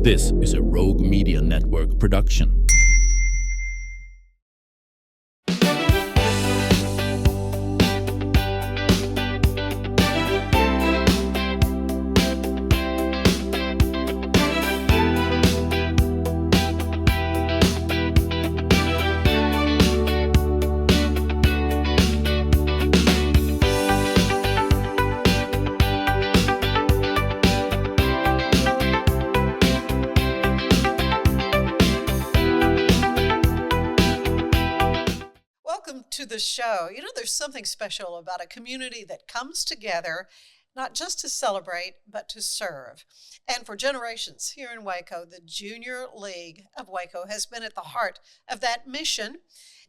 This is a Rogue Media Network production. To the show. You know, there's something special about a community that comes together not just to celebrate, but to serve. And for generations here in Waco, the Junior League of Waco has been at the heart of that mission,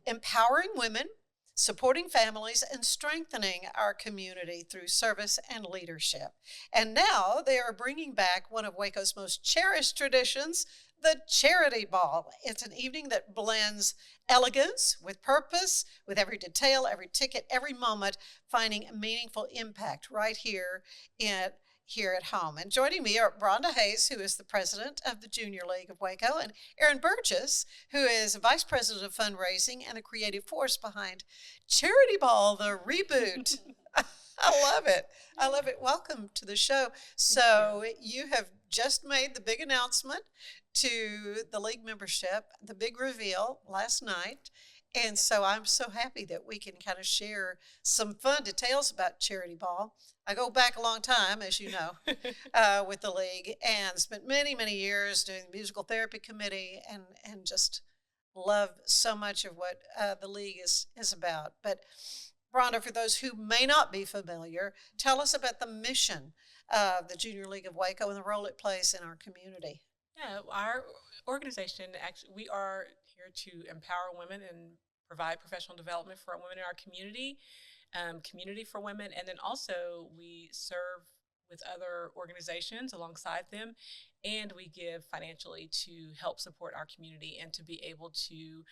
empowering women, supporting families, and strengthening our community through service and leadership. And now they are bringing back one of Waco's most cherished traditions, the Charity Ball. It's an evening that blends elegance with purpose, with every detail, every ticket, every moment, finding a meaningful impact right here at home. And joining me are Bronda Hayes, who is the president of the Junior League of Waco, and Aryn Burgess, who is vice president of fundraising and the creative force behind Charity Ball, the reboot. I love it. I love it. Welcome to the show. So you have just made the big announcement to the league membership, the big reveal last night. And so I'm so happy that we can kind of share some fun details about Charity Ball. I go back a long time, as you know, with the league, and spent many, many years doing the musical therapy committee and just love so much of what the league is about. But Bronda, for those who may not be familiar, tell us about the mission of the Junior League of Waco and the role it plays in our community. Yeah, our organization, actually, we are here to empower women and provide professional development for women in our community, community for women, and then also we serve with other organizations alongside them, and we give financially to help support our community and to be able to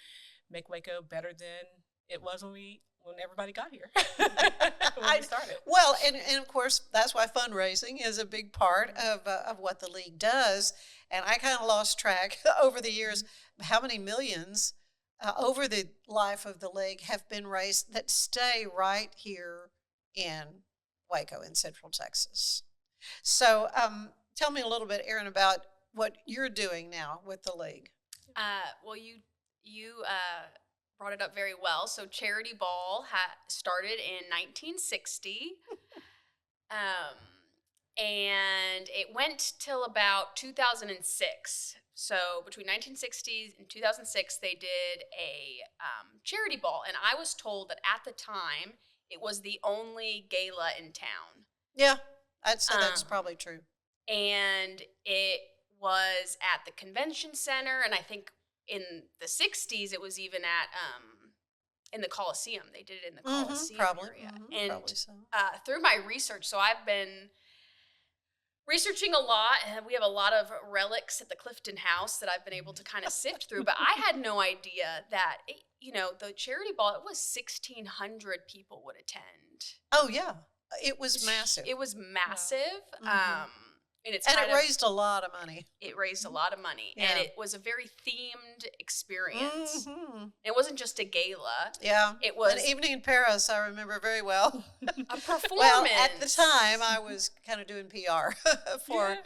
make Waco better than it was when everybody got here, when we started. Well, and of course, that's why fundraising is a big part of what the league does. And I kind of lost track over the years how many millions over the life of the league have been raised that stay right here in Waco in Central Texas. So tell me a little bit, Aryn, about what you're doing now with the league. Well, you brought it up very well. So Charity Ball started in 1960, and it went till about 2006. So between 1960 and 2006, they did a charity ball, and I was told that at the time it was the only gala in town. Yeah, I'd say that's probably true. And it was at the convention center, and I think in the 60s, it was even at in the Coliseum. They did it in the Coliseum area. And probably so. Through my research, so I've been researching a lot, and we have a lot of relics at the Clifton House that I've been able to kind of sift through, but I had no idea that, the charity ball, it was 1,600 people would attend. Oh, yeah. It was massive. It was massive. Yeah. And it raised a lot of money. It raised a lot of money. Yeah. And it was a very themed experience. Mm-hmm. It wasn't just a gala. Yeah. It was an evening in Paris, I remember very well. A performance. Well, at the time, I was kind of doing PR for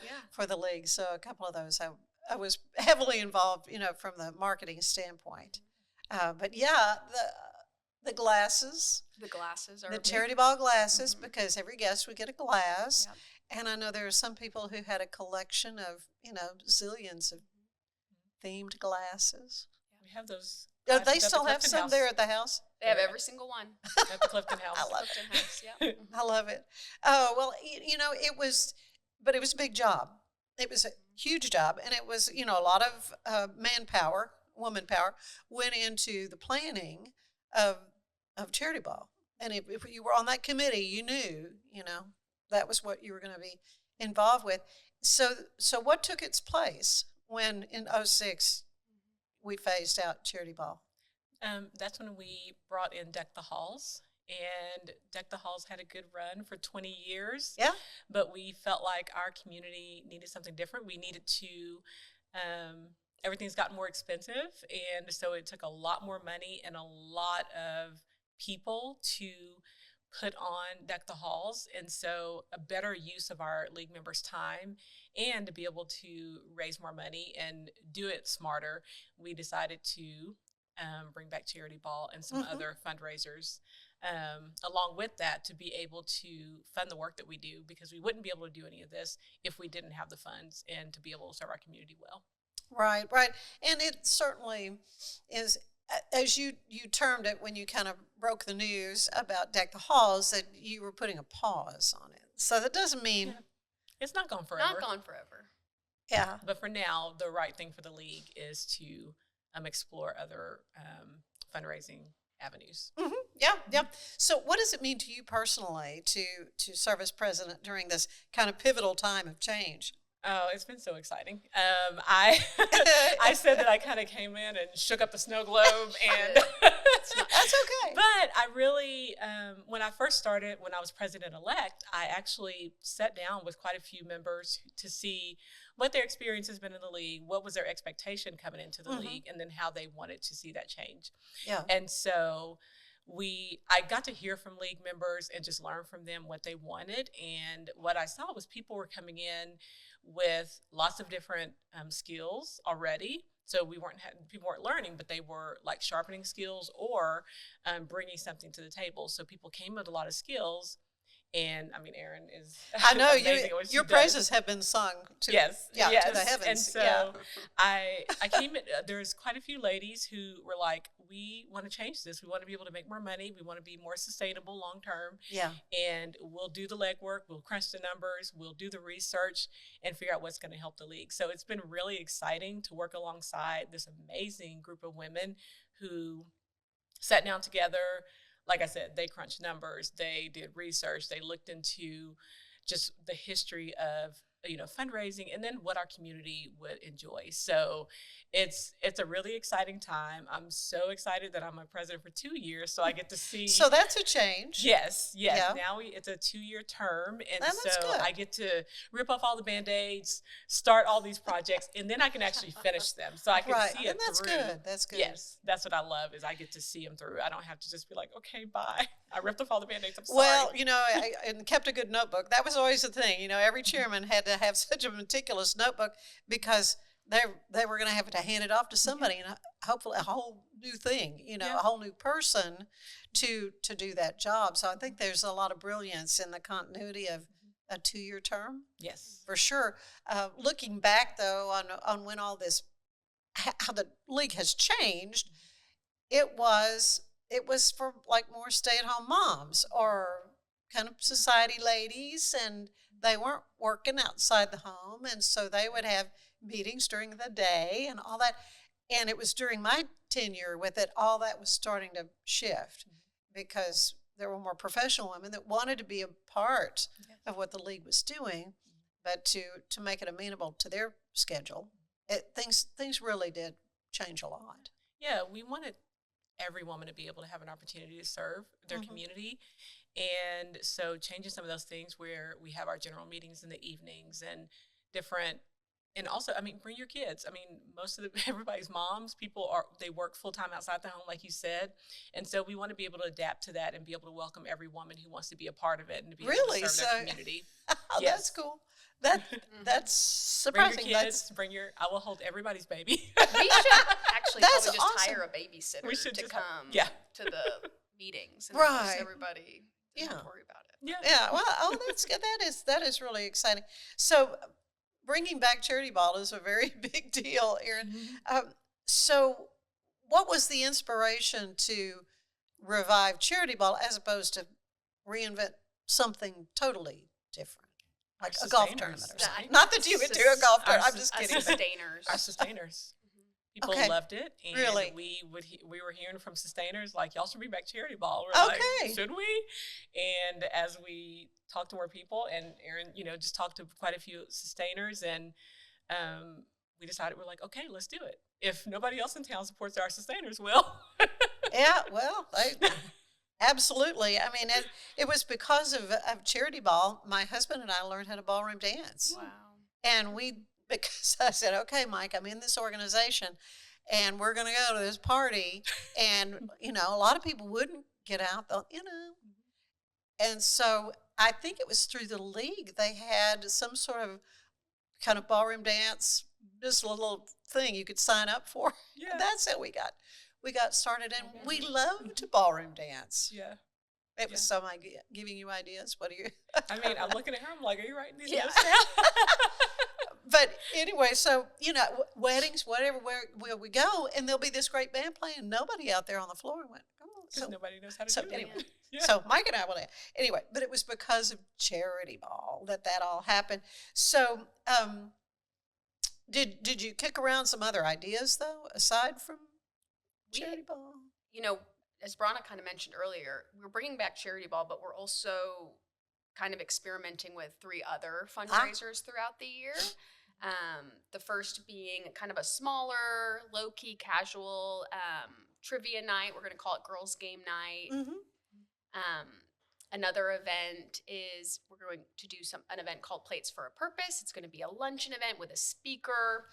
the league. So a couple of those, I was heavily involved, from the marketing standpoint. But yeah, the glasses. The glasses are the charity ball glasses, because every guest would get a glass. Yep. And I know there are some people who had a collection of, zillions of themed glasses. We have those. Oh, they still have some there at the house? They have every single one. At the Clifton House. I love Clifton House, yeah. I love it. Oh, well, it was a big job. It was a huge job. And it was, a lot of manpower, woman power, went into the planning of Charity Ball. And if you were on that committee, you knew, that was what you were going to be involved with. So what took its place when in 2006 we phased out Charity Ball? That's when we brought in Deck the Halls and Deck the Halls had a good run for 20 years. Yeah. But we felt like our community needed something different. We needed to, everything's gotten more expensive. And so it took a lot more money and a lot of people to put on Deck the Halls. And so a better use of our league members' time and to be able to raise more money and do it smarter, we decided to bring back Charity Ball and some other fundraisers along with that to be able to fund the work that we do, because we wouldn't be able to do any of this if we didn't have the funds and to be able to serve our community well. Right. And it certainly is, as you termed it when you kind of broke the news about Deck the Halls, that you were putting a pause on it. So that doesn't mean... Yeah. It's not gone forever. Not gone forever. Yeah. But for now, the right thing for the league is to explore other fundraising avenues. Yeah. So what does it mean to you personally to serve as president during this kind of pivotal time of change? Oh, it's been so exciting. I said that I kind of came in and shook up the snow globe, and That's okay. But I really, when I first started, when I was president-elect, I actually sat down with quite a few members to see what their experience has been in the league, what was their expectation coming into the league, and then how they wanted to see that change. Yeah. And so I got to hear from league members and just learn from them what they wanted. And what I saw was people were coming in with lots of different skills already. So people weren't learning, but they were like sharpening skills or bringing something to the table. So people came with a lot of skills. And I mean, Aryn is I know amazing your praises have been sung to to the heavens. And so I came in, there's quite a few ladies who were like, we want to change this. We want to be able to make more money. We want to be more sustainable long term. Yeah. And we'll do the legwork. We'll crunch the numbers. We'll do the research and figure out what's going to help the league. So it's been really exciting to work alongside this amazing group of women who sat down together. Like I said, they crunched numbers, they did research, they looked into just the history of, fundraising and then what our community would enjoy. So it's a really exciting time. I'm so excited that I'm a president for 2 years, so I get to see. So that's a change. Yes. Yeah. Now it's a 2-year term, and that's so good. I get to rip off all the Band-Aids, start all these projects, and then I can actually finish them. So I can see it and that's through. good. That's good. Yes, that's what I love, is I get to see them through. I don't have to just be like, okay, bye. I ripped off all the Band-Aids. I'm sorry. Well, and kept a good notebook. That was always the thing. Every chairman had to have such a meticulous notebook because they were going to have to hand it off to somebody, and hopefully a whole new thing, a whole new person to do that job. So I think there's a lot of brilliance in the continuity of a 2-year term. Yes, for sure. Looking back though on when all this, how the league has changed, it was for like more stay-at-home moms or kind of society ladies, and they weren't working outside the home, and so they would have meetings during the day and all that. And it was during my tenure with it, all that was starting to shift because there were more professional women that wanted to be a part of what the league was doing, but to make it amenable to their schedule, things really did change a lot. Yeah, we wanted every woman to be able to have an opportunity to serve their community. And so changing some of those things where we have our general meetings in the evenings and different, and also, bring your kids. Most of everybody's moms, they work full time outside the home, like you said. And so we want to be able to adapt to that and be able to welcome every woman who wants to be a part of it and to be able to serve their community. Yes. That's cool. That's surprising. Bring your kids. I will hold everybody's baby. We should actually probably just hire a babysitter to come to the meetings. And right. Everybody doesn't worry about it. Yeah. Well, that's good. That is really exciting. So bringing back Charity Ball is a very big deal, Aryn. So what was the inspiration to revive Charity Ball as opposed to reinvent something totally different? Like a golf tournament or something. Not that you would do a golf tournament. I'm just kidding. Our sustainers. People loved it, and really? we were hearing from sustainers like, y'all should bring back Charity Ball. We're like, should we? And as we talked to more people, and Aryn, just talked to quite a few sustainers, and we decided, we're like, okay, let's do it. If nobody else in town supports our sustainers, well. Yeah, well, Absolutely. I mean, it was because of charity ball. My husband and I learned how to ballroom dance. Wow. And because I said, okay, Mike, I'm in this organization and we're going to go to this party. And, a lot of people wouldn't get out, though, And so I think it was through the league. They had some sort of kind of ballroom dance, just a little thing you could sign up for. Yeah. That's how we got started. And we loved ballroom dance. Yeah. It was so my giving you ideas. What are you? I mean, I'm looking at her. I'm like, are you writing these Yeah. notes down? But anyway, so, weddings, whatever, where we go, and there'll be this great band playing. Nobody out there on the floor went, come on. Because nobody knows how to do Anyway, it. Yeah. So Mike and I will. Anyway, but it was because of charity ball that all happened. So did you kick around some other ideas, though, aside from charity ball? As Bronda kind of mentioned earlier, we're bringing back charity ball, but we're also kind of experimenting with 3 other fundraisers throughout the year. The first being kind of a smaller, low-key, casual trivia night. We're going to call it Girls Game Night. Mm-hmm. Another event is we're going to do an event called Plates for a Purpose. It's going to be a luncheon event with a speaker.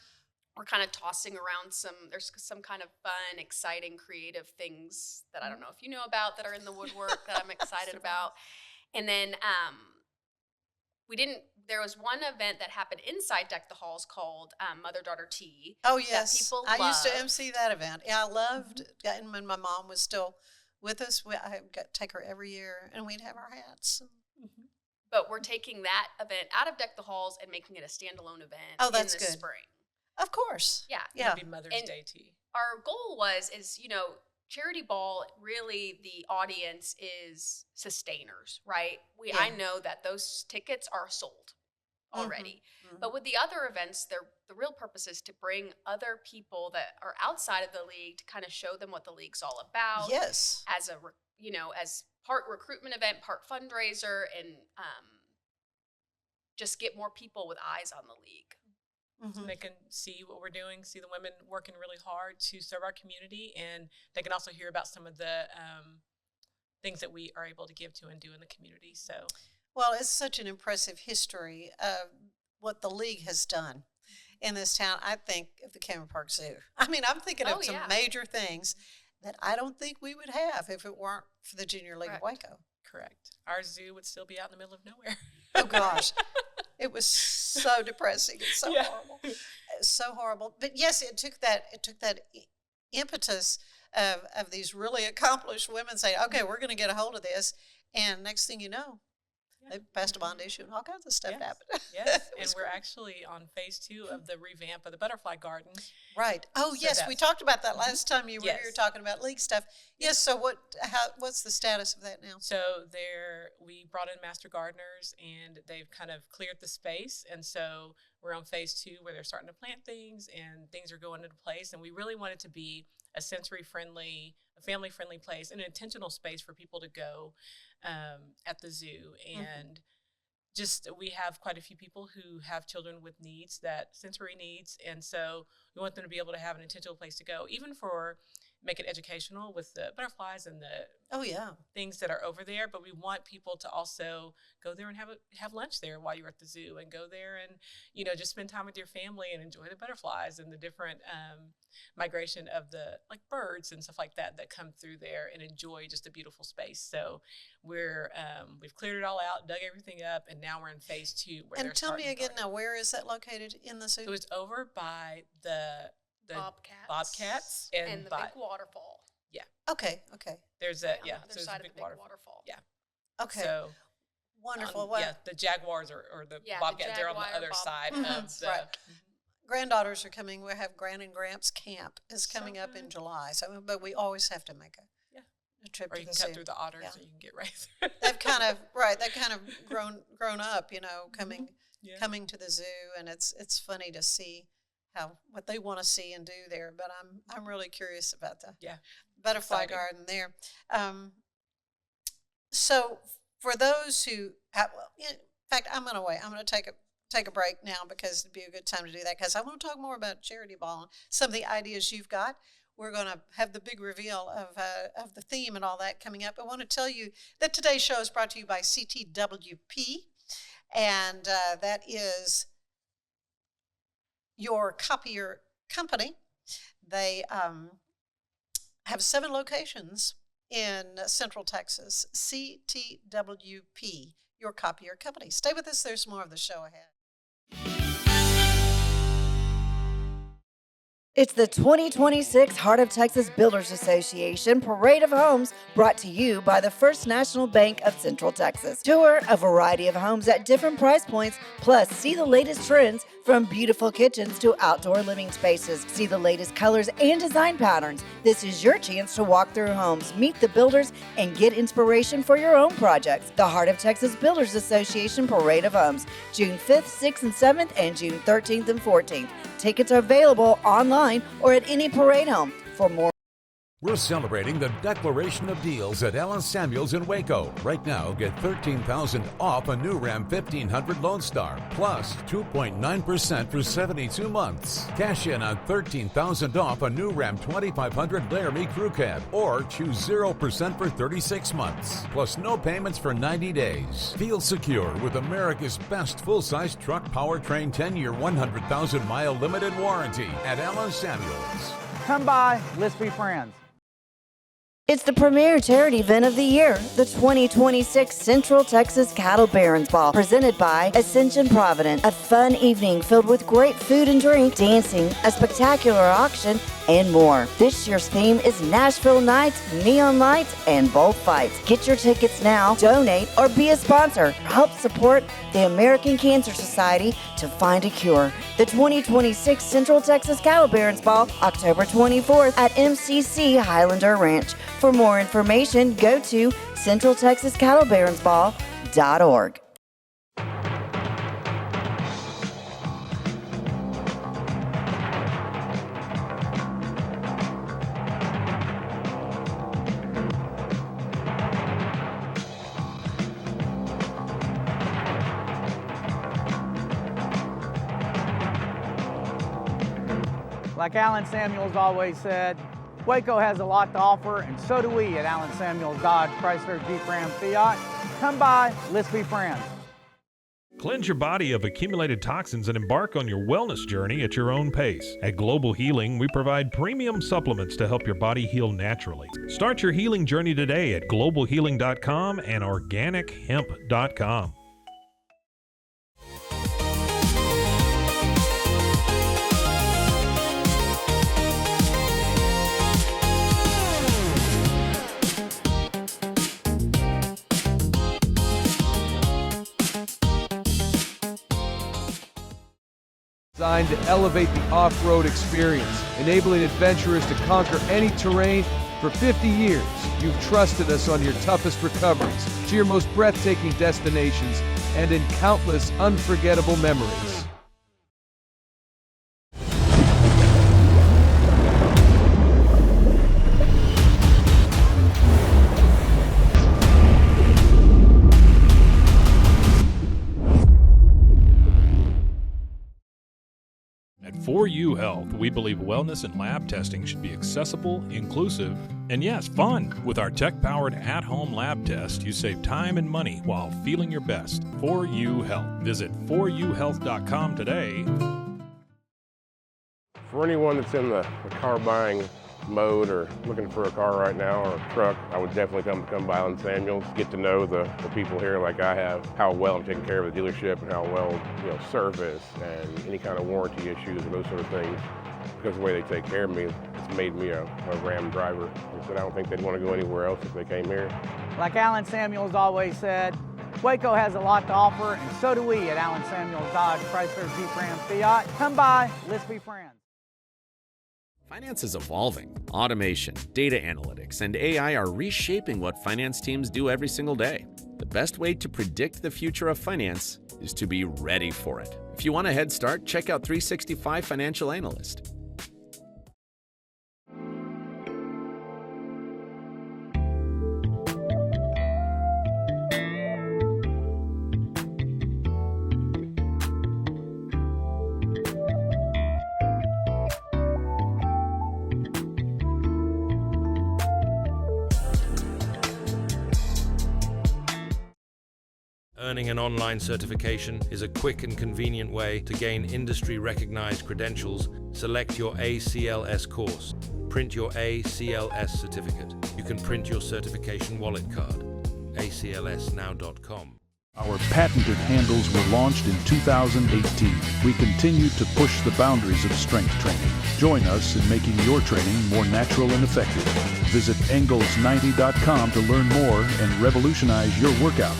We're kind of tossing around there's some kind of fun, exciting, creative things that I don't know if you know about that are in the woodwork that I'm excited about. And then there was one event that happened inside Deck the Halls called Mother-Daughter Tea. Oh, yes. People I used to love. MC that event. Yeah, I loved and when my mom was still with us. I got to take her every year, and we'd have our hats. Mm-hmm. But we're taking that event out of Deck the Halls and making it a standalone event that's in the good. spring. Of course. Yeah. Yeah. It'd be Mother's Day tea. Our goal is charity ball, really the audience is sustainers, right? I know that those tickets are sold already. Mm-hmm. But with the other events, the real purpose is to bring other people that are outside of the league to kind of show them what the league's all about. Yes. As as part recruitment event, part fundraiser, and just get more people with eyes on the league. Mm-hmm. They can see what we're doing, see the women working really hard to serve our community, and they can also hear about some of the things that we are able to give to and do in the community. So, well, it's such an impressive history of what the league has done in this town. I think of the Cameron Park Zoo. I mean, I'm thinking of some major things that I don't think we would have if it weren't for the Junior League of Waco. Correct. Our zoo would still be out in the middle of nowhere. Oh, gosh. It was so depressing. It's so horrible. It's so horrible. But yes, it took that impetus of these really accomplished women saying, okay, we're going to get a hold of this. And next thing you know, they passed a bond issue and all kinds of stuff happened. Yes, and we're actually on phase 2 of the revamp of the butterfly garden. Right. Oh, So yes, we talked about that last time you were here talking about league stuff. Yes, so what's the status of that now? So we brought in master gardeners, and they've kind of cleared the space, and so we're on phase 2 where they're starting to plant things, and things are going into place, and we really want it to be a sensory-friendly, a family-friendly place, an intentional space for people to go at the zoo. And just we have quite a few people who have children with sensory needs, and so we want them to be able to have an intentional place to go, even for make it educational with the butterflies and the things that are over there. But we want people to also go there and have lunch there while you're at the zoo, and go there and just spend time with your family and enjoy the butterflies and the different migration of the birds and stuff like that come through there, and enjoy just a beautiful space. So we've cleared it all out, dug everything up, and now we're in phase 2. And tell me again now, where is that located in the zoo? So it's over by the Bobcats and the big waterfall. Yeah. Okay. on There's the other side of the big waterfall. Yeah. Okay. So wonderful. the Jaguars or the Bobcats, they're on the other side of the. Right. Granddaughters are coming. We have Grand and Gramps Camp is coming up in July. So, but we always have to make a trip or to you the can zoo. cut through the otters, so you can get right through. They've kind of grown up, coming to the zoo, and it's funny to see what they want to see and do there. But I'm really curious about the butterfly garden there. So for those who in fact, I'm going to wait. I'm going to take a break now because it'd be a good time to do that, because I want to talk more about charity ball and some of the ideas you've got. we're going to have the big reveal of the theme and all that coming up. I want to tell you that today's show is brought to you by CTWP, and that is your copier company. They have 7 locations in Central Texas. CTWP, your copier company. Stay with us. There's more of the show ahead. It's the 2026 Heart of Texas Builders Association Parade of Homes, brought to you by the First National Bank of Central Texas. Tour a variety of homes at different price points, plus see the latest trends from beautiful kitchens to outdoor living spaces. See the latest colors and design patterns. This is your chance to walk through homes, meet the builders, and get inspiration for your own projects. The Heart of Texas Builders Association Parade of Homes, June 5th, 6th, and 7th, and June 13th and 14th. Tickets are available online or at any parade home. For more, we're celebrating the Declaration of Deals at Allen Samuels in Waco. Right now, get $13,000 off a new Ram 1500 Lone Star, plus 2.9% for 72 months. Cash in on $13,000 off a new Ram 2500 Laramie Crew Cab, or choose 0% for 36 months, plus no payments for 90 days. Feel secure with America's best full-size truck powertrain 10-year, 100,000-mile limited warranty at Allen Samuels. Come by, let's be friends. it's the premier charity event of the year, the 2026 Central Texas Cattle Barons Ball, presented by Ascension Providence. A fun evening filled with great food and drink, dancing, a spectacular auction, and more. This year's theme is Nashville Nights, Neon Lights, and Bullfights. Get your tickets now, donate, or be a sponsor. Help support the American Cancer Society to find a cure. The 2026 Central Texas Cattle Barons Ball, October 24th at MCC Highlander Ranch. For more information, go to centraltexascattlebaronsball.org. Like Allen Samuels always said, Waco has a lot to offer, and so do we at Allen Samuels Dodge Chrysler Jeep Ram Fiat. Come by, let's be friends. Cleanse your body of accumulated toxins and embark on your wellness journey at your own pace. At Global Healing, we provide premium supplements to help your body heal naturally. Start your healing journey today at globalhealing.com and organichemp.com. Designed to elevate the off-road experience, enabling adventurers to conquer any terrain. For 50 years, you've trusted us on your toughest recoveries, to your most breathtaking destinations, and in countless unforgettable memories. At 4U Health, we believe wellness and lab testing should be accessible, inclusive, and yes, fun. With our tech-powered at-home lab test, you save time and money while feeling your best. 4U Health. Visit 4uhealth.com today. For anyone that's in the car buying mode or looking for a car right now or a truck, I would definitely come by Allen Samuels, get to know the people here like I have, how well I'm taking care of the dealership and how well, service and any kind of warranty issues or those sort of things. Because of the way they take care of me, it's made me a Ram driver. I said I don't think they'd want to go anywhere else if they came here. Like Allen Samuels always said, Waco has a lot to offer, and so do we at Allen Samuels Dodge Chrysler Jeep Ram Fiat. Come by, let's be friends. Finance is evolving. Automation, data analytics, and AI are reshaping what finance teams do every single day. The best way to predict the future of finance is to be ready for it. If you want a head start, check out 365 Financial Analyst. Earning an online certification is a quick and convenient way to gain industry-recognized credentials. Select your ACLS course. Print your ACLS certificate. You can print your certification wallet card. aclsnow.com. Our patented handles were launched in 2018. We continue to push the boundaries of strength training. Join us in making your training more natural and effective. Visit Engels90.com to learn more and revolutionize your workout.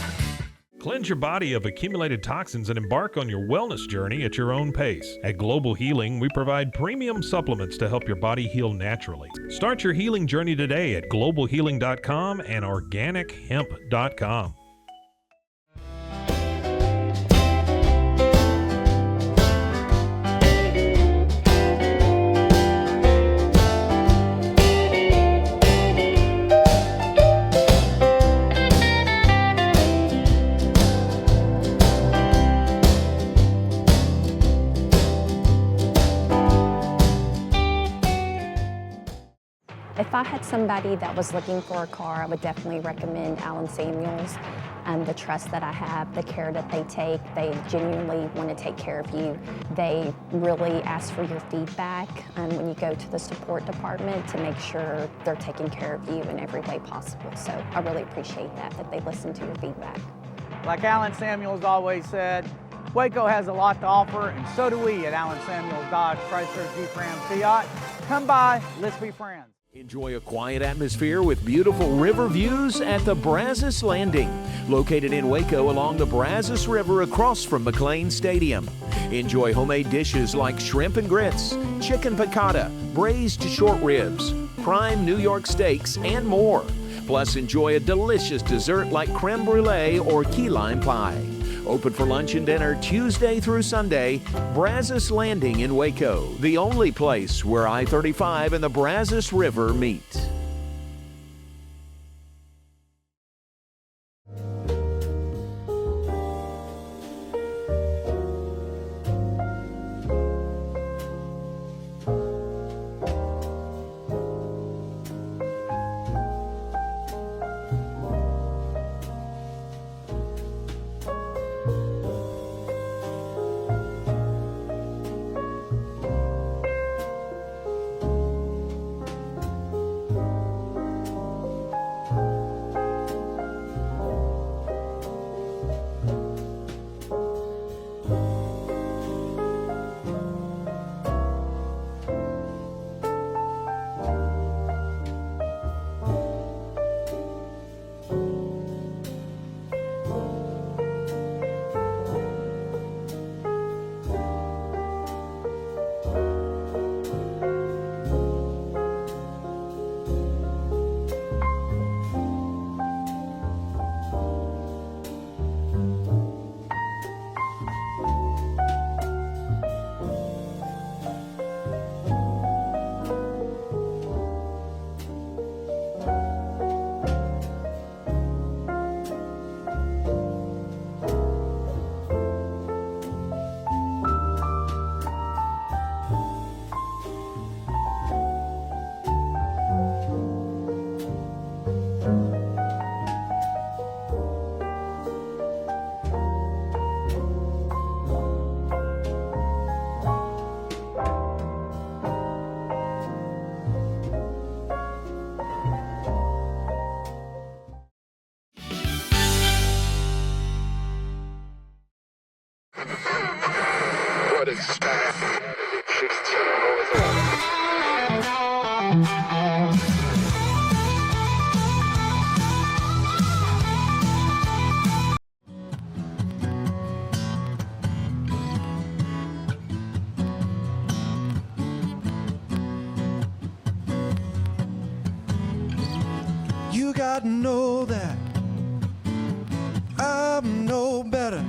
Cleanse your body of accumulated toxins and embark on your wellness journey at your own pace. At Global Healing, we provide premium supplements to help your body heal naturally. Start your healing journey today at globalhealing.com and organichemp.com. If I had somebody that was looking for a car, I would definitely recommend Aryn Samuels. The trust that I have, the care that they take, they genuinely want to take care of you. They really ask for your feedback when you go to the support department to make sure they're taking care of you in every way possible. So I really appreciate that they listen to your feedback. Like Aryn Samuels always said, Waco has a lot to offer, and so do we at Aryn Samuels Dodge Chrysler Jeep Ram Fiat. Come by, let's be friends. Enjoy a quiet atmosphere with beautiful river views at the Brazos Landing, located in Waco along the Brazos River across from McLean Stadium. Enjoy homemade dishes like shrimp and grits, chicken piccata, braised short ribs, prime New York steaks, and more. Plus, enjoy a delicious dessert like creme brulee or key lime pie. Open for lunch and dinner Tuesday through Sunday. Brazos Landing in Waco, the only place where I-35 and the Brazos River meet. You gotta know that I'm no better.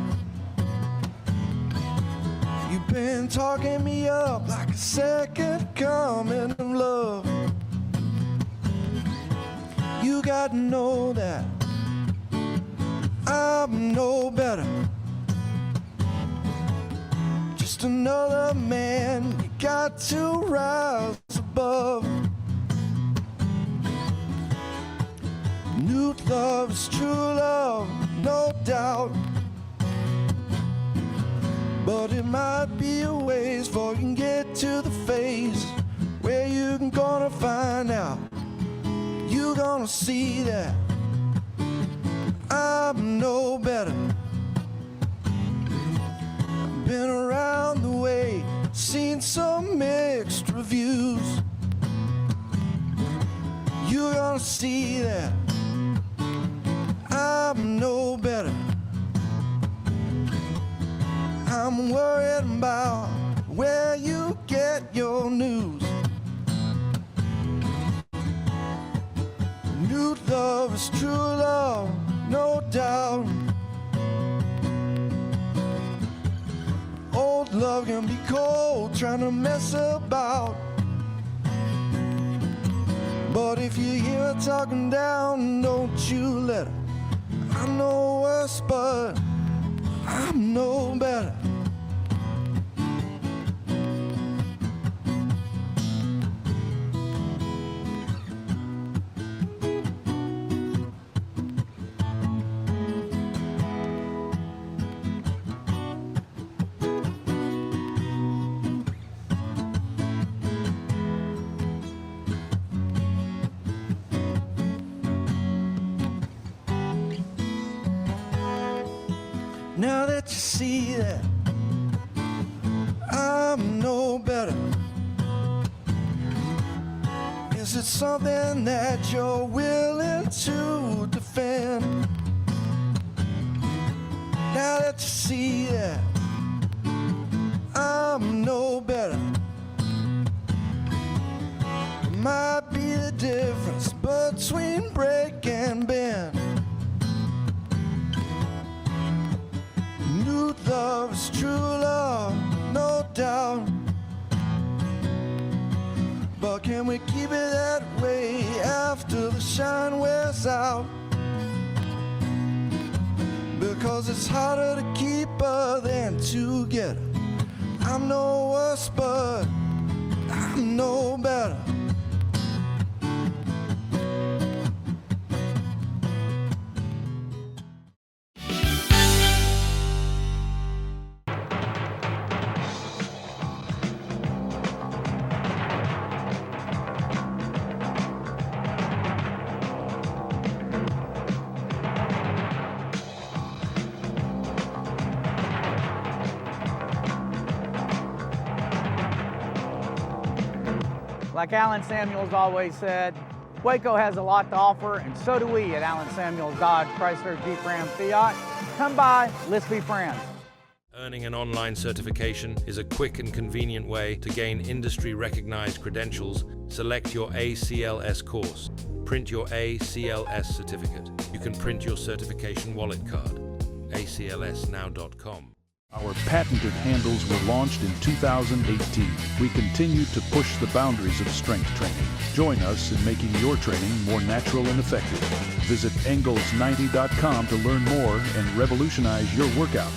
You've been talking me up like a second coming of love. You gotta know that I'm no better. Just another man you got to rise above. New love is true love, no doubt. But it might be a ways before you can get to the phase where you can gonna find out. You're gonna see that I'm no better. Been around the way, seen some mixed reviews. You're gonna see that I'm no better. I'm worried about where you get your news. New love is true love, no doubt. Old love can be cold, trying to mess about. But if you hear her talking down, don't you let her. I know worse, but I'm no better. Now that you see that I'm no better, is it something that you're willing to defend? Now that you see that I'm no better, might be the difference between break and bend. New love is true love, no doubt. But can we keep it that way after the shine wears out? Because it's harder to keep her than to get her. I'm no worse, but I'm no better. Like Aryn Samuels always said, Waco has a lot to offer, and so do we at Aryn Samuels Dodge, Chrysler, Jeep, Ram, Fiat. Come by, let's be friends. Earning an online certification is a quick and convenient way to gain industry-recognized credentials. Select your ACLS course. Print your ACLS certificate. You can print your certification wallet card. aclsnow.com. Our patented handles were launched in 2018. We continue to push the boundaries of strength training. Join us in making your training more natural and effective. Visit Engels90.com to learn more and revolutionize your workout.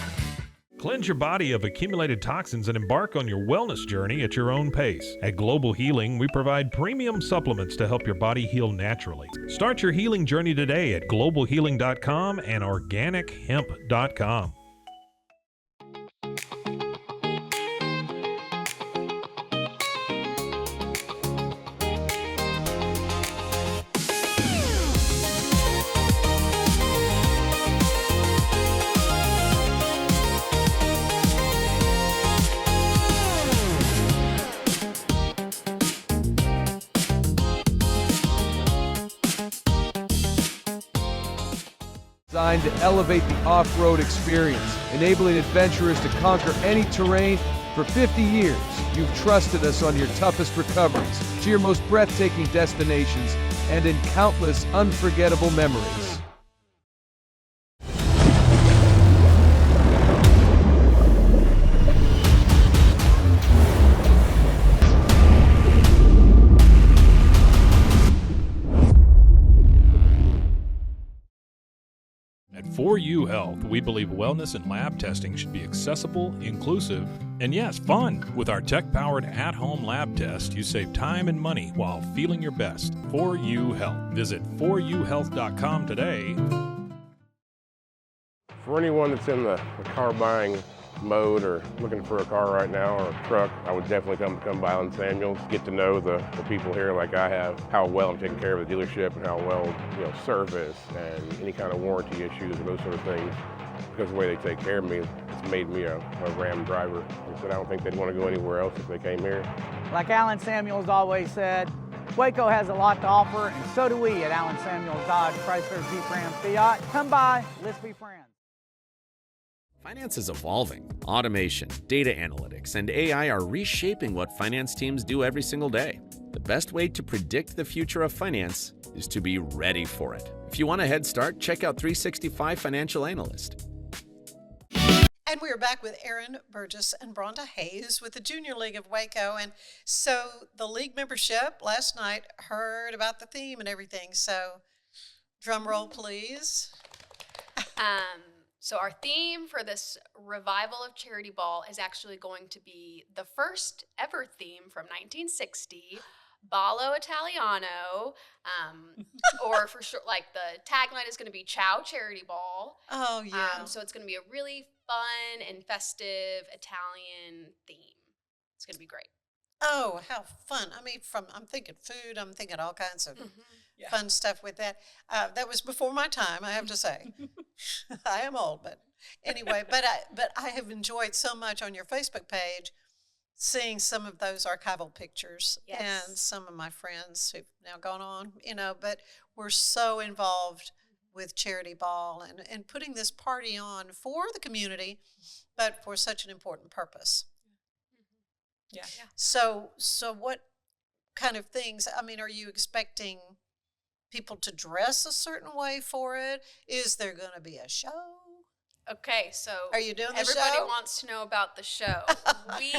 Cleanse your body of accumulated toxins and embark on your wellness journey at your own pace. At Global Healing, we provide premium supplements to help your body heal naturally. Start your healing journey today at globalhealing.com and organichemp.com. Designed to elevate the off-road experience, enabling adventurers to conquer any terrain. For 50 years, you've trusted us on your toughest recoveries, to your most breathtaking destinations, and in countless unforgettable memories. At 4U Health, we believe wellness and lab testing should be accessible, inclusive, and yes, fun. With our tech-powered at-home lab test, you save time and money while feeling your best. 4U Health. Visit 4uhealth.com today. For anyone that's in the car buying mode or looking for a car right now or a truck, I would definitely come by Aryn Samuels, get to know the people here like I have, how well I'm taking care of the dealership and how well, service and any kind of warranty issues or those sort of things. Because the way they take care of me, it's made me a Ram driver. And so I don't think they'd want to go anywhere else if they came here. Like Aryn Samuels always said, Waco has a lot to offer, and so do we at Aryn Samuels Dodge Chrysler Jeep Ram Fiat. Come by, let's be friends. Finance is evolving. Automation, data analytics, and AI are reshaping what finance teams do every single day. The best way to predict the future of finance is to be ready for it. If you want a head start, check out 365 Financial Analyst. And we are back with Aryn Burgess and Bronda Hayes with the Junior League of Waco. And so the league membership last night heard about the theme and everything. So drum roll, please. So our theme for this revival of Charity Ball is actually going to be the first ever theme from 1960, Ballo Italiano, or for sure, like the tagline is going to be Ciao Charity Ball. Oh, yeah. So it's going to be a really fun and festive Italian theme. It's going to be great. Oh, how fun. I mean, I'm thinking food, I'm thinking all kinds of fun stuff with that. That was before my time, I have to say. I am old, but anyway, but I have enjoyed so much on your Facebook page seeing some of those archival pictures and some of my friends who've now gone on, but we're so involved with Charity Ball and putting this party on for the community, but for such an important purpose. Yeah. So what kind of things, I mean, are you expecting people to dress a certain way for it? Is there going to be a show? Okay, so are you doing the everybody show? wants to know about the show. We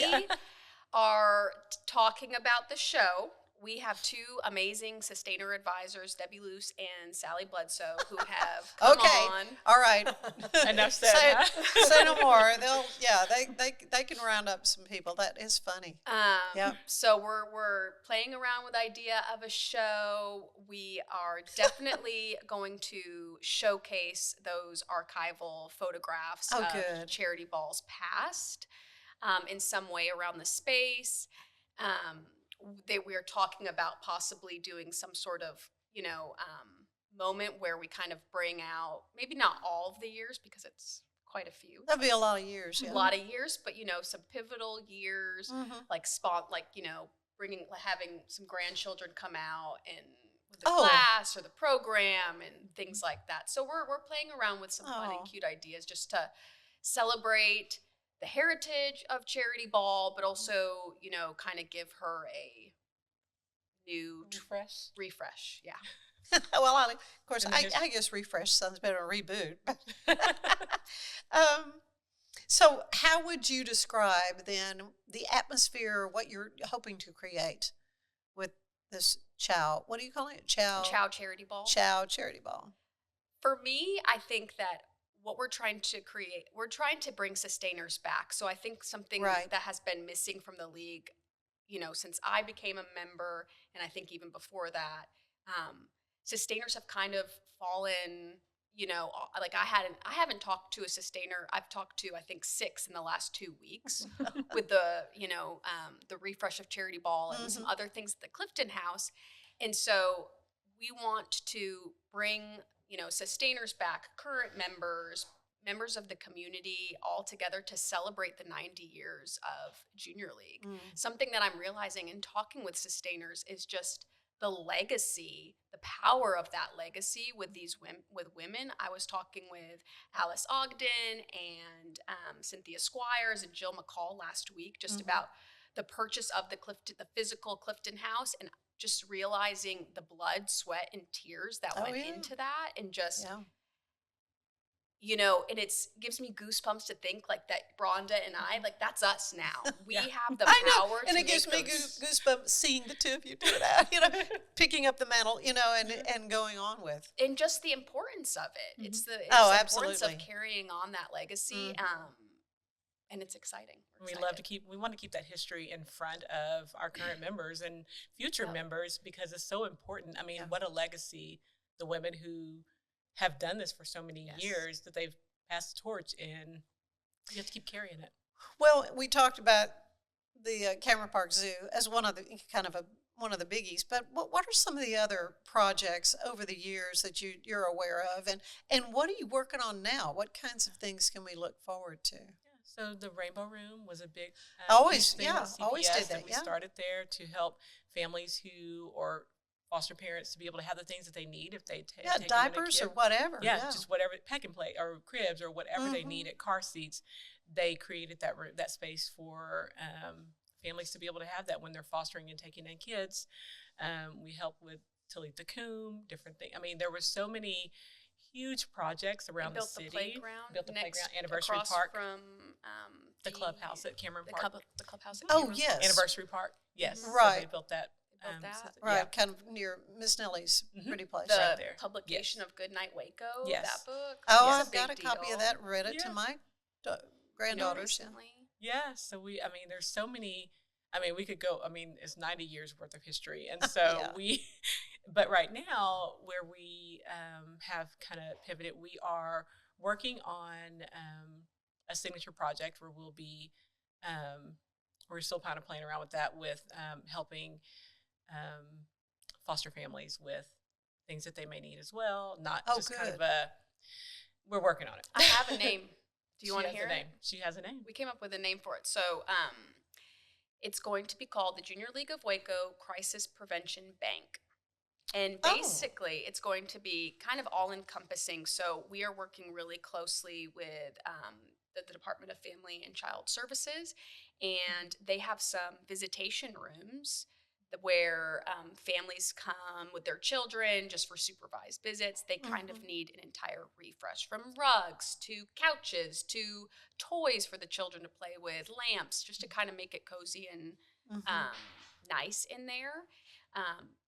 are talking about the show. We have two amazing sustainer advisors, Debbie Luce and Sally Bledsoe, who have come on. All right. Enough said. Say no more. They can round up some people. That is funny. So we're playing around with the idea of a show. We are definitely going to showcase those archival photographs of Charity Ball's past in some way around the space. We are talking about possibly doing some sort of, moment where we kind of bring out, maybe not all of the years because it's quite a few. That'd be a lot of years. Yeah. A lot of years, but some pivotal years, having some grandchildren come out and with the class or the program and things like that. So we're playing around with some fun and cute ideas just to celebrate the heritage of Charity Ball, but also, kind of give her a new refresh. Yeah. Well, of course, I guess refresh sounds better than reboot. So how would you describe then the atmosphere, what you're hoping to create with this Ciao? What do you call it? Ciao Charity Ball. Ciao Charity Ball. For me, I think that what we're trying to create, we're trying to bring sustainers back. So I think something that has been missing from the league, since I became a member, and I think even before that, sustainers have kind of fallen, like I haven't talked to a sustainer. I've talked to, I think, 6 in the last 2 weeks with the refresh of Charity Ball and some other things at the Clifton House. And so we want to bring sustainers back, current members of the community all together to celebrate the 90 years of Junior League. Something that I'm realizing in talking with sustainers is just the legacy, the power of that legacy with women. I was talking with Alice Ogden and Cynthia Squires and Jill McCall last week just about the purchase of the physical Clifton House, and just realizing the blood, sweat, and tears that went into that, and just, and it gives me goosebumps to think like that Bronda and I, like that's us now. We have the power to and it gives me goosebumps seeing the two of you do that, picking up the mantle, and going on with. And just the importance of it. It's the importance of carrying on that legacy. And it's exciting. We want to keep that history in front of our current members and future members because it's so important. I mean, what a legacy the women who have done this for so many years that they've passed the torch in You have to keep carrying it. Well, we talked about the Cameron Park Zoo as one of the one of the biggies, but what are some of the other projects over the years that you're aware of, and what are you working on now? What kinds of things can we look forward to? So the Rainbow Room was a big always huge thing with always CPS, did that. and we started there to help families who or foster parents to be able to have the things that they need if they take them in a diapers or kid. whatever. Yeah, just whatever, pack and play or cribs or whatever they needed, car seats. They created that space for families to be able to have that when they're fostering and taking in kids. We help with Talitha Coombe, different things. I mean, there were so many huge projects around the city. Built the playground, Anniversary Park from the clubhouse at Cameron the Park. the clubhouse. At Oh, Cameron yes. Park. Anniversary Park. Yes, Right. So they built that. Right, kind of near Miss Nellie's pretty place. The right there. publication of Goodnight Waco. Yes. That book. Oh, was I've got a copy of that. Read it to my granddaughters. Recently. Yeah, so there's so many, we could go, it's 90 years worth of history. And so but right now where we have kind of pivoted, we are working on a signature project where we'll be, we're still kind of playing around with that with helping foster families with things that they may need as well. Not just kind of we're working on it. I have a name. Do you want to hear it? She has a name. We came up with a name for it. So it's going to be called the Junior League of Waco Crisis Prevention Bank. And basically, it's going to be kind of all-encompassing. So we are working really closely with the Department of Family and Child Services, and they have some visitation rooms where families come with their children just for supervised visits. They kind of need an entire refresh, from rugs to couches to toys for the children to play with, lamps, just to kind of make it cozy and nice in there.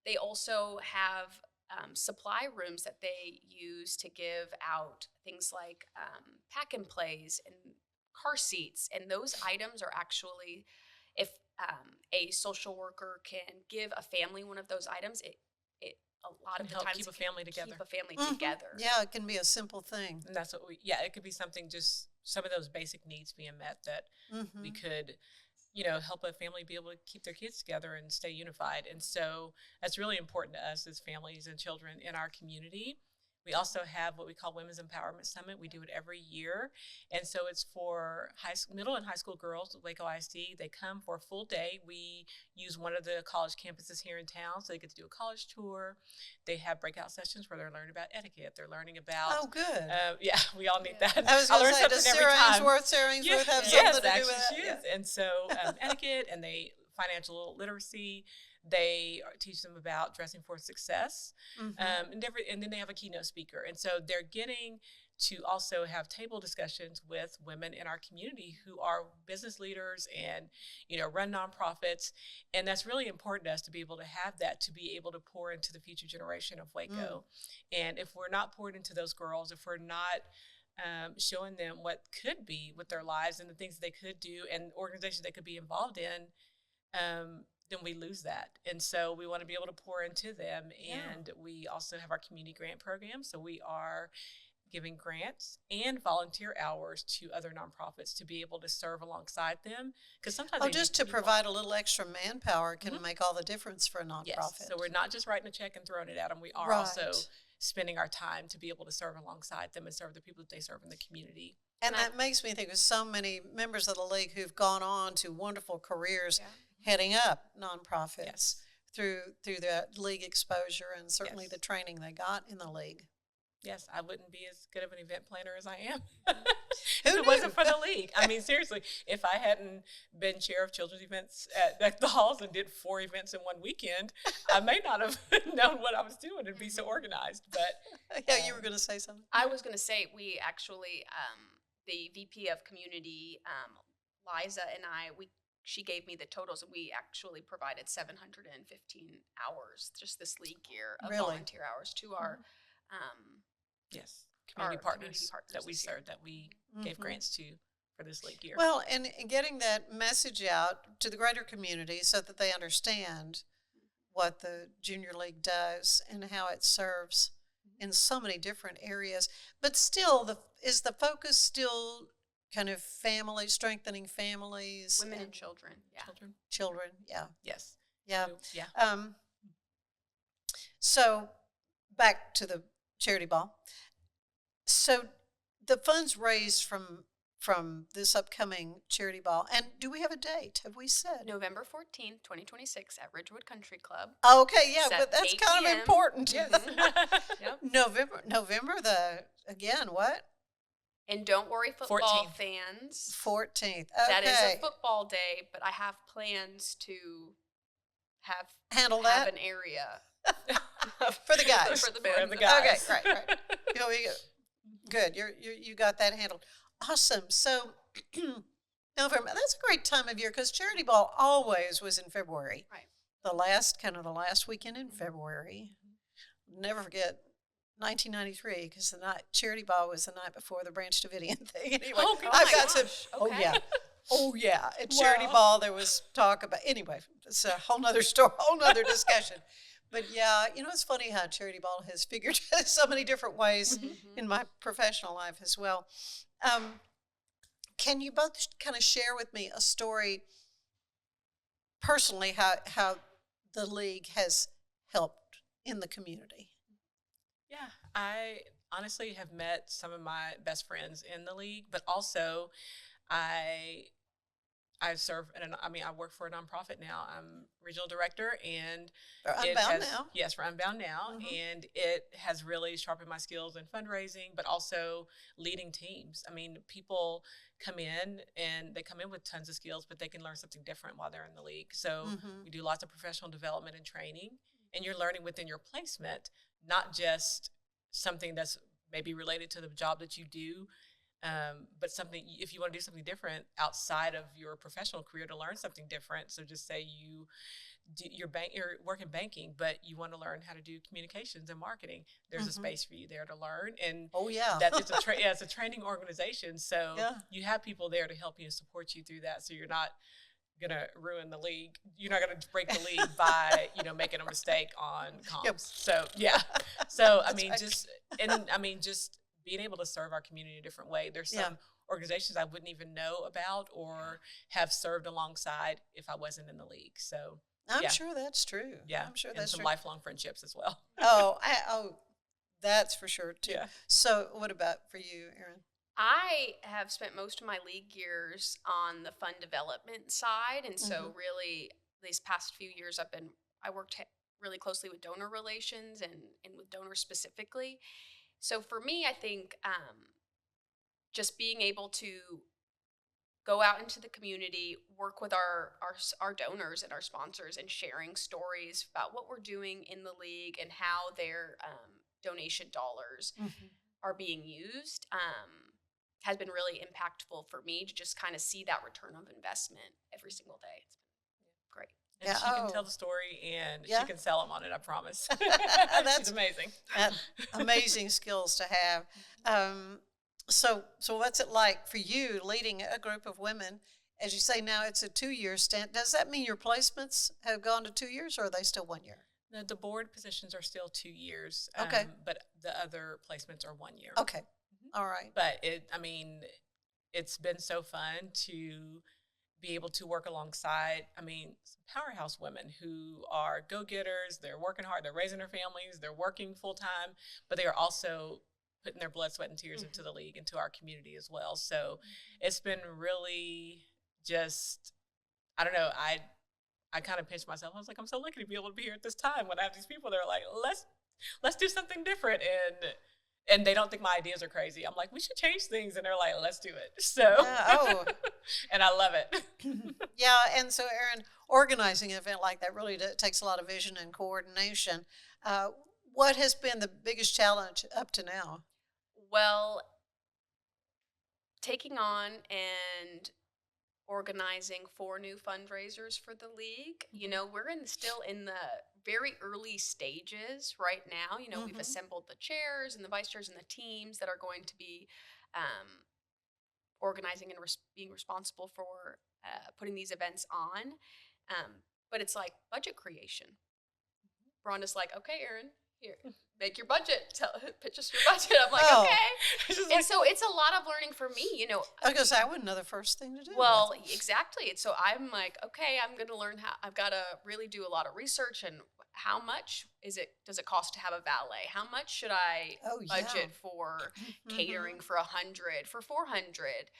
They also have supply rooms that they use to give out things like pack and plays and car seats, and those items are actually, if a social worker can give a family one of those items, it a lot of the times keep a family together. Keep a family together. Yeah, it can be a simple thing. And that's what it could be something, just some of those basic needs being met that we could, help a family be able to keep their kids together and stay unified. And so that's really important to us as families and children in our community. We also have what we call Women's Empowerment Summit. We do it every year. And so it's for middle and high school girls with Waco ISD. They come for a full day. We use one of the college campuses here in town, so they get to do a college tour. They have breakout sessions where they're learning about etiquette. They're learning about... Oh, good. Yeah, we all need that. I was going to say, does Sarah Ainsworth have something to do with that? Yes, and so etiquette, and financial literacy. They teach them about dressing for success, and then they have a keynote speaker. And so they're getting to also have table discussions with women in our community who are business leaders and, run nonprofits. And that's really important to us to be able to have that, to be able to pour into the future generation of Waco. And if we're not pouring into those girls, if we're not showing them what could be with their lives and the things that they could do and organizations they could be involved in, then we lose that. And so we want to be able to pour into them. And we also have our community grant program. So we are giving grants and volunteer hours to other nonprofits to be able to serve alongside them. Because sometimes just to provide a little extra manpower can make all the difference for a nonprofit. Yes. So we're not just writing a check and throwing it at them. We are also spending our time to be able to serve alongside them and serve the people that they serve in the community. And that makes me think of so many members of the league who've gone on to wonderful careers heading up nonprofits through that league exposure and certainly the training they got in the league. Yes, I wouldn't be as good of an event planner as I am if it wasn't for the league. Seriously, if I hadn't been chair of children's events at the halls and did 4 events in one weekend, I may not have known what I was doing and be so organized. But you were going to say something? I was going to say, we actually, the VP of Community, Liza, and she gave me the totals, and we actually provided 715 hours just this league year of volunteer hours to our community partners that we served, that we gave grants to for this league year. Well, and getting that message out to the greater community so that they understand what the Junior League does and how it serves in so many different areas. But still, is the focus still kind of families, strengthening families, Women and children. Yeah. Children. Yeah. Yes. Yeah. Yeah. So back to the charity ball. So the funds raised from this upcoming charity ball, and do we have a date? Have we said November 14th, 2026 at Ridgewood Country Club. Okay, yeah, It's at but that's 8 kind of p.m. important. Yep. November what? And don't worry, football 14th. fans. 14th. Okay. That is a football day, but I have plans to Handle have that? an area For the guys. for the men. Okay, right. Good. You got that handled. Awesome. So November, that's a great time of year because charity ball always was in February. Right. The last weekend in February. Never forget 1993 because the night charity ball was the night before the Branch Davidian thing. Anyway, I've got some. Okay. Oh yeah. At charity ball there was talk about. Anyway, it's a whole nother story, whole nother discussion. But yeah, it's funny how charity ball has figured so many different ways in my professional life as well. Can you both kind of share with me a story personally how the league has helped in the community? Yeah, I honestly have met some of my best friends in the league, but also I serve I work for a nonprofit now. I'm regional director, and Unbound now. Yes, we're Unbound now, and it has really sharpened my skills in fundraising, but also leading teams. I mean, people come in and they come in with tons of skills, but they can learn something different while they're in the league. So we do lots of professional development and training, and you're learning within your placement, not just something that's maybe related to the job that you do. But something, if you want to do something different outside of your professional career to learn something different. So just say you're working banking, but you want to learn how to do communications and marketing. There's a space for you there to learn. And that it's a training organization. So you have people there to help you and support you through that. So you're not going to ruin the league. You're not going to break the league by, making a mistake on comms. Yep. So, yeah. So, That's just being able to serve our community in a different way. There's some organizations I wouldn't even know about or have served alongside if I wasn't in the league. So I'm sure that's true. Yeah, I'm sure and that's some true. lifelong friendships as well. That's for sure too. Yeah. So what about for you, Aryn? I have spent most of my league years on the fund development side, and so really these past few years I worked really closely with donor relations and with donors specifically. So for me, I think just being able to go out into the community, work with our donors and our sponsors, and sharing stories about what we're doing in the league and how their donation dollars are being used has been really impactful for me to just kind of see that return of investment every single day. It's been great. And she can tell the story, and she can sell them on it, I promise. She's amazing. Amazing skills to have. So what's it like for you leading a group of women? As you say now, it's a 2-year stint. Does that mean your placements have gone to 2 years, or are they still 1 year? No, the board positions are still 2 years. Okay. But the other placements are 1 year. Okay. All right. But it's been so fun to be able to work alongside, some powerhouse women who are go-getters. They're working hard. They're raising their families. They're working full-time, but they are also putting their blood, sweat, and tears into the league, into our community as well. So it's been really just, I don't know, I kind of pinched myself. I was like, I'm so lucky to be able to be here at this time when I have these people that are like, let's do something different. And they don't think my ideas are crazy. I'm like, we should change things. And they're like, let's do it. So, and I love it. Yeah. And so, Aryn, organizing an event like that really takes a lot of vision and coordination. What has been the biggest challenge up to now? Well, taking on and organizing 4 new fundraisers for the league. We're still in the very early stages right now. We've assembled the chairs and the vice chairs and the teams that are going to be organizing and being responsible for putting these events on. But it's like budget creation. Bronda's like, okay, Aryn, here, make your budget, pitch us your budget. I'm like, okay. And so it's a lot of learning for me, you know. I was going to say, I wouldn't know the first thing to do. Well, exactly. And so I'm like, okay, I'm going to learn how, I've got to really do a lot of research, and how much does it cost to have a valet? How much should I budget for catering for 100, for 400?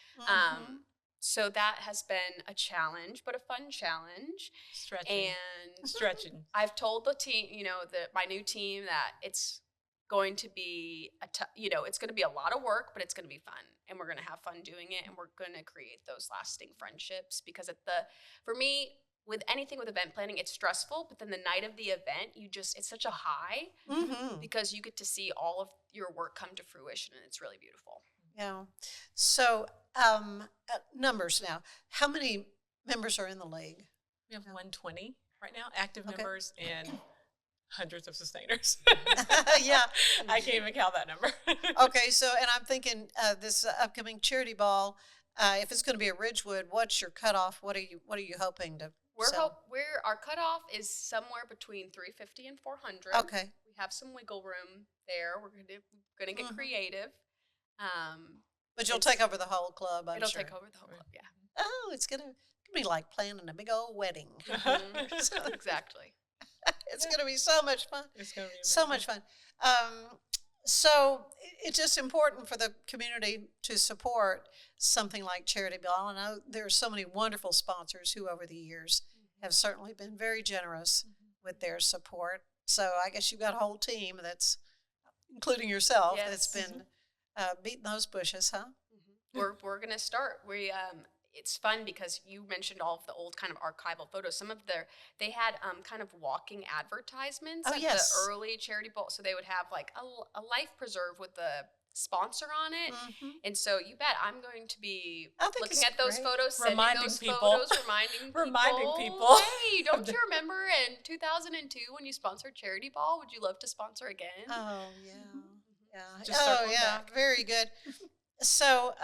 So that has been a challenge, but a fun challenge. Stretching. I've told the team, you know, my new team, that it's going to be it's going to be a lot of work, but it's going to be fun, and we're going to have fun doing it, and we're going to create those lasting friendships. Because for me, with anything with event planning, it's stressful, but then the night of the event, it's such a high because you get to see all of your work come to fruition, and it's really beautiful. Yeah. So, numbers now. How many members are in the league? We have 120 right now, active members, and hundreds of sustainers. Yeah. I can't even count that number. Okay. So, and I'm thinking this upcoming charity ball, if it's going to be at Ridgewood, what's your cutoff? What are you hoping to sell? Our cutoff is somewhere between 350 and 400. Okay. We have some wiggle room there. We're going to get creative. But you'll take over the whole club, I'm sure. It'll take over the whole club, yeah. Oh, it's going to be like planning a big old wedding. Exactly. It's going to be so much fun. It's going to be so much fun. So it's just important for the community to support something like Charity Ball. And I know there are so many wonderful sponsors who over the years have certainly been very generous with their support. So I guess you've got a whole team that's, including yourself, that's been beating those bushes, huh? We're going to start. It's fun because you mentioned all of the old kind of archival photos. They had kind of walking advertisements at the early Charity Bowl. So they would have like a life preserve with the sponsor on it. And so you bet I'm going to be looking at those photos, reminding people. Hey, don't you remember in 2002 when you sponsored Charity Ball? Would you love to sponsor again? Oh, yeah. Very good. So,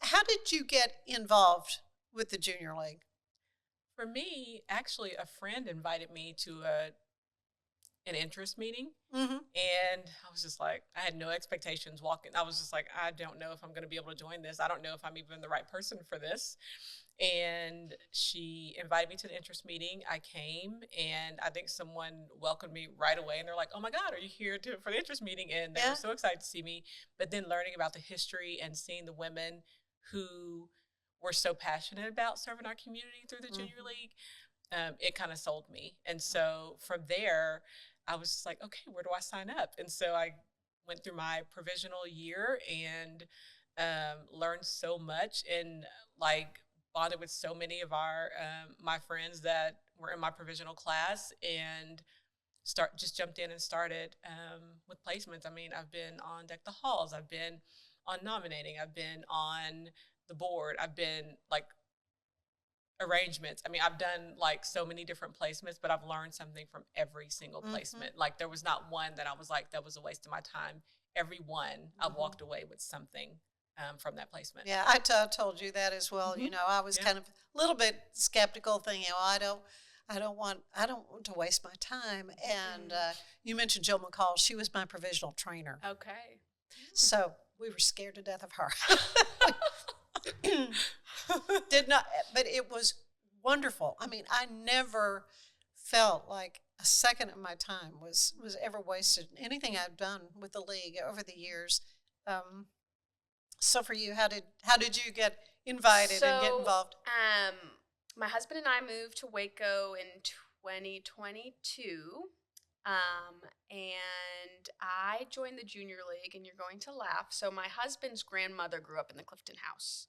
how did you get involved with the Junior League? For me, actually, a friend invited me to an interest meeting, and I was just like, I had no expectations walking. I was just like, I don't know if I'm going to be able to join this. I don't know if I'm even the right person for this. And she invited me to the interest meeting. I came, and I think someone welcomed me right away. And they're like, "Oh my God, are you here for the interest meeting?" And they were so excited to see me. But then learning about the history and seeing the women who were so passionate about serving our community through the Junior League, it kind of sold me. And so from there, I was just like, okay, where do I sign up? And so I went through my provisional year and learned so much, and bonded with so many of my friends that were in my provisional class, and just jumped in and started with placements. I mean, I've been on Deck the Halls, I've been on nominating, I've been on the board, I've been arrangements. I mean, I've done so many different placements, but I've learned something from every single placement. There was not one that I was like, that was a waste of my time. Every one, I walked away with something from that placement. Yeah, I told you that as well. You know, I was kind of a little bit skeptical, thinking, I don't want to waste my time. And you mentioned Jill McCall. She was my provisional trainer. Okay. So we were scared to death of her. But it was wonderful. I mean, I never felt like a second of my time was ever wasted. Anything I've done with the league over the years. So for you, how did you get invited and get involved? My husband and I moved to Waco in 2022. And I joined the Junior League, and you're going to laugh. So my husband's grandmother grew up in the Clifton house.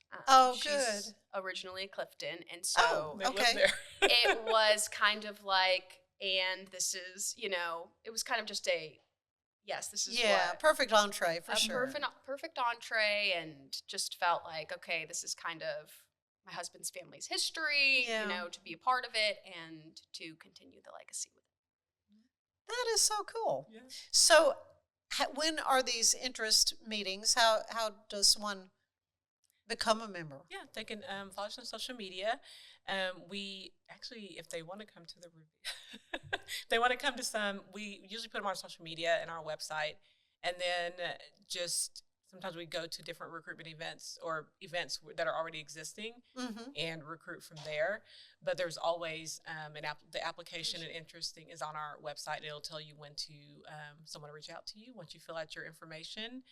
She's originally Clifton, and so it was kind of like, and this is, it was kind of just this is perfect entree for sure. Perfect entree, and just felt like, okay, this is kind of my husband's family's history, to be a part of it and to continue the legacy with it. That is so cool. Yeah. So when are these interest meetings? How does one become a member? Yeah, they can follow us on social media. We actually, if they want to come to the review, they want to come to some. We usually put them on social media and our website, and then just sometimes we go to different recruitment events or events that are already existing and recruit from there. But there's always the application and interesting is on our website. It'll tell you when to someone to reach out to you once you fill out your information,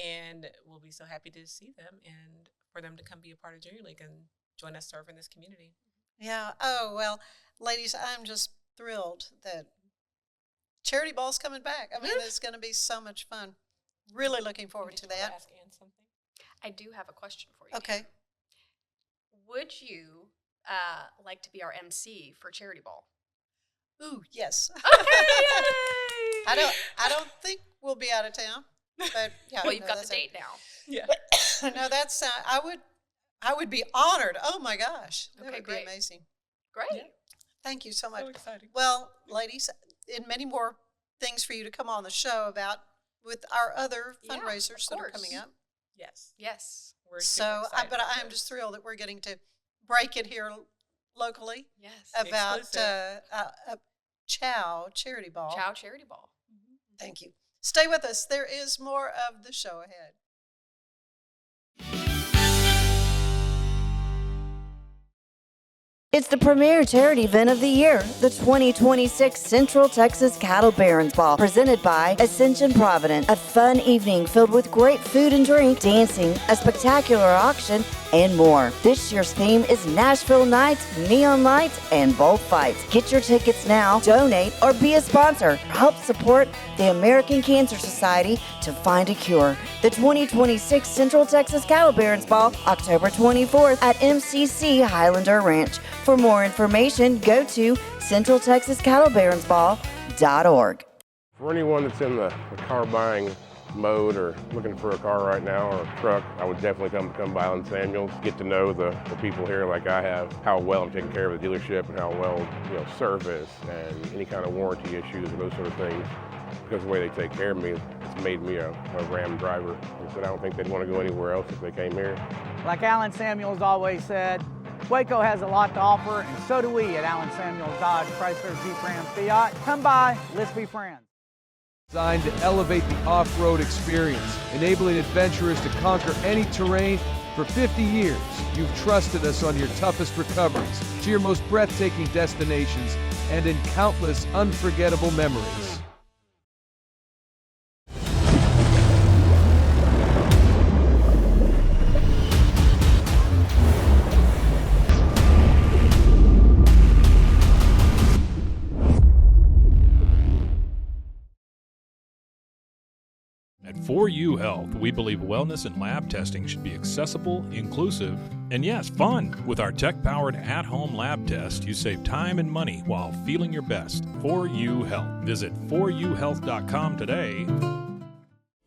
and we'll be so happy to see them and for them to come be a part of Junior League and join us serve in this community. Yeah. Oh, well, ladies, I'm just thrilled that Charity Ball's coming back. I mean, it's going to be so much fun. Really looking forward to that. Ask Ann something. I do have a question for you. Okay. Would you like to be our MC for Charity Ball? Ooh, yes. Okay, yay! I don't think we'll be out of town, but yeah. Well, you've got the date now. Yeah. No, that's I would be honored. Oh my gosh, that Okay, would be great. amazing. Great. Yeah. Thank you so much. So exciting. Well, ladies, and many more things for you to come on the show about with our other Yeah, fundraisers that are course. coming up. Yes. Yes. We're So, super excited but about I am those. just thrilled that we're getting to break it here locally Yes. about Exclusive. Chow Charity Ball. Chow Charity Ball. Thank you. Stay with us. There is more of the show ahead. It's the premier charity event of the year, the 2026 Central Texas Cattle Barons Ball, presented by Ascension Provident. A fun evening filled with great food and drink, dancing, a spectacular auction, and more. This year's theme is Nashville Nights, Neon Lights, and Bullfights. Get your tickets now, donate, or be a sponsor. Help support the American Cancer Society to find a cure. The 2026 Central Texas Cattle Barons Ball, October 24th at MCC Highlander Ranch. For more information, go to centraltexascattlebaronsball.org. For anyone that's in the car buying mode or looking for a car right now or a truck, I would definitely come by Aryn Samuels, get to know the people here like I have, how well I'm taking care of the dealership and how well, service and any kind of warranty issues and those sort of things. Because of the way they take care of me, it's made me a Ram driver. I said I don't think they'd want to go anywhere else if they came here. Like Aryn Samuels always said, Waco has a lot to offer, and so do we at Aryn Samuels Dodge, Chrysler, Jeep, Ram, Fiat. Come by, let's be friends. Designed to elevate the off-road experience, enabling adventurers to conquer any terrain. For 50 years, you've trusted us on your toughest recoveries, to your most breathtaking destinations, and in countless unforgettable memories. At 4U Health, we believe wellness and lab testing should be accessible, inclusive, and yes, fun. With our tech-powered at-home lab test, you save time and money while feeling your best. 4U Health. Visit 4uhealth.com today.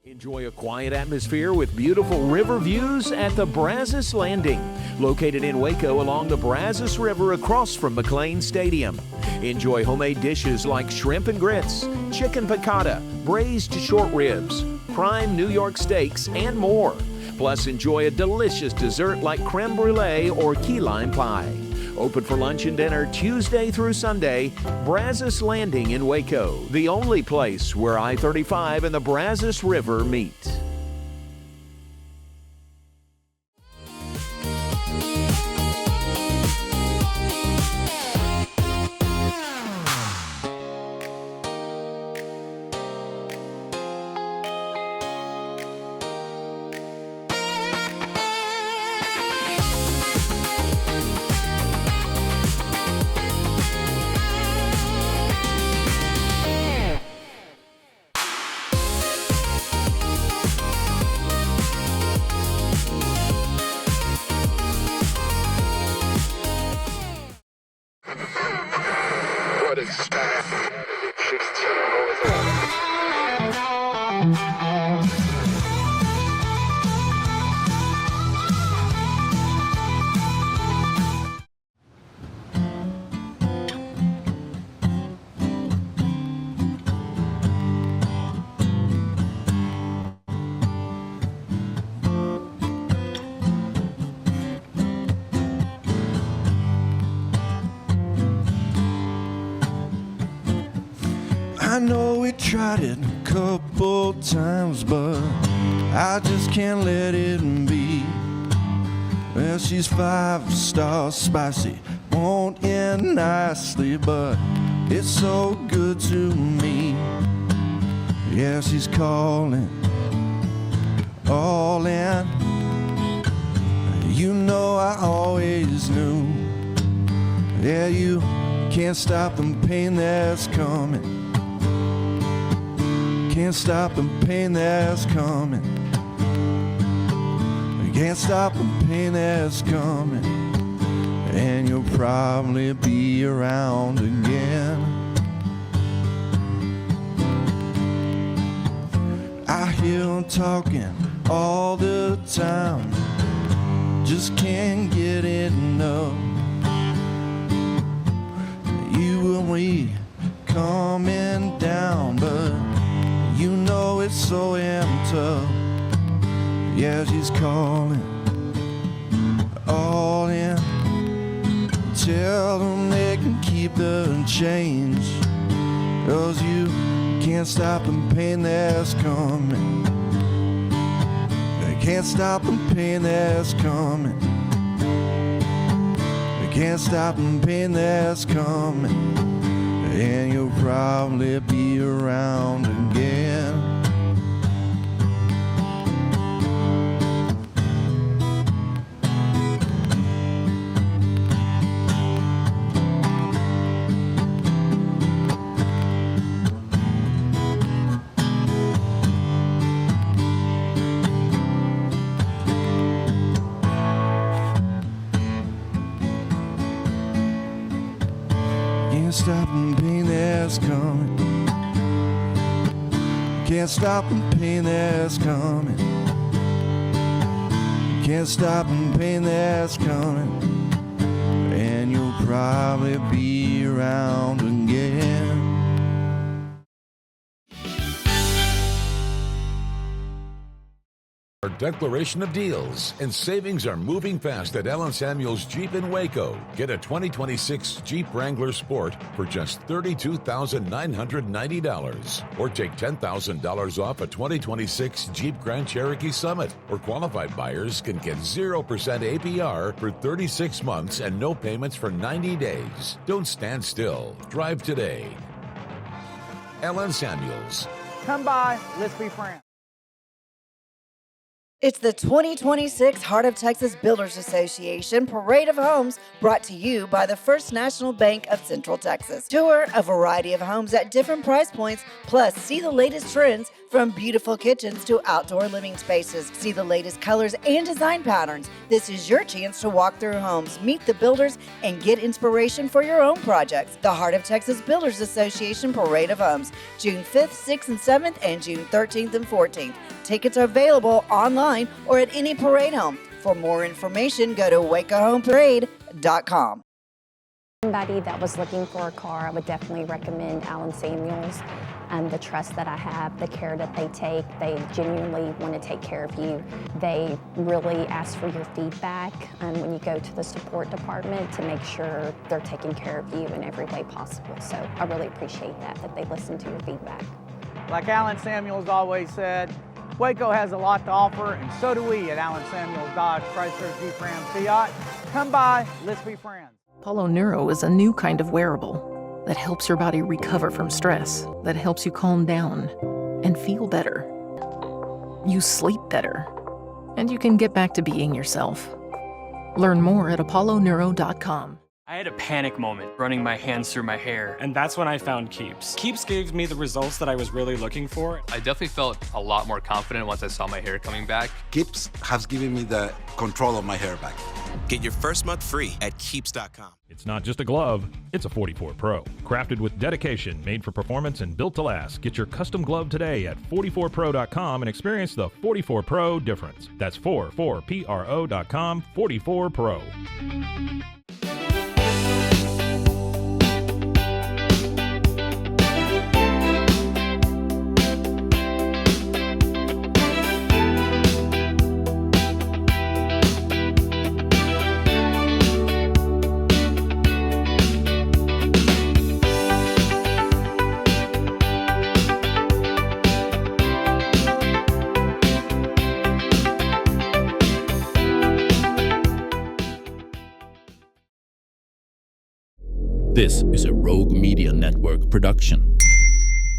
Enjoy a quiet atmosphere with beautiful river views at the Brazos Landing, located in Waco along the Brazos River across from McLean Stadium. Enjoy homemade dishes like shrimp and grits, chicken piccata, braised short ribs, prime New York steaks, and more. Plus, enjoy a delicious dessert like creme brulee or key lime pie. Open for lunch and dinner Tuesday through Sunday. Brazos Landing in Waco, the only place where I-35 and the Brazos River meet. I know we tried it a couple times, but I just can't let it be. Well, she's 5-star spicy, won't end nicely, but it's so good to me. Yeah, she's calling all in. You know I always knew. Yeah, you can't stop the pain that's coming. Can't stop the pain that's coming. Can't stop the pain that's coming. And you'll probably be around again. I hear them talking all the time, just can't get enough. You and me coming down, but you know it's so tough. Yeah, she's calling all in. Tell them they can keep the change, 'cause you can't stop the pain that's coming. They can't stop the pain that's coming. They can't stop the pain that's coming. And you'll probably be around again. Can't stop the pain that's coming. Can't stop the pain that's coming. Can't stop the pain that's coming. And you'll probably be around again. Our declaration of deals and savings are moving fast at Allen Samuels Jeep in Waco. Get a 2026 Jeep Wrangler Sport for just $32,990. Or take $10,000 off a 2026 Jeep Grand Cherokee Summit. Or qualified buyers can get 0% APR for 36 months and no payments for 90 days. Don't stand still. Drive today. Allen Samuels. Come by, let's be friends. It's the 2026 Heart of Texas Builders Association Parade of Homes, brought to you by the First National Bank of Central Texas. Tour a variety of homes at different price points, plus see the latest trends from beautiful kitchens to outdoor living spaces. See the latest colors and design patterns. This is your chance to walk through homes, meet the builders, and get inspiration for your own projects. The Heart of Texas Builders Association Parade of Homes, June 5th, 6th, and 7th, and June 13th and 14th. Tickets are available online or at any parade home. For more information, go to wacohomeparade.com. Somebody that was looking for a car, I would definitely recommend Aryn Samuels. The trust that I have, the care that they take, they genuinely want to take care of you. They really ask for your feedback when you go to the support department to make sure they're taking care of you in every way possible. So I really appreciate that they listen to your feedback. Like Aryn Samuels always said, Waco has a lot to offer, and so do we at Aryn Samuels Dodge Chrysler Jeep Ram Fiat. Come by, let's be friends. Apollo Neuro is a new kind of wearable that helps your body recover from stress, that helps you calm down and feel better. You sleep better, and you can get back to being yourself. Learn more at apolloneuro.com. I had a panic moment running my hands through my hair, and that's when I found Keeps. Keeps gave me the results that I was really looking for. I definitely felt a lot more confident once I saw my hair coming back. Keeps has given me the control of my hair back. Get your first month free at Keeps.com. It's not just a glove, it's a 44 Pro. Crafted with dedication, made for performance, and built to last. Get your custom glove today at 44pro.com and experience the 44 Pro difference. That's 44pro.com, 44 Pro. This is a Rogue Media Network production.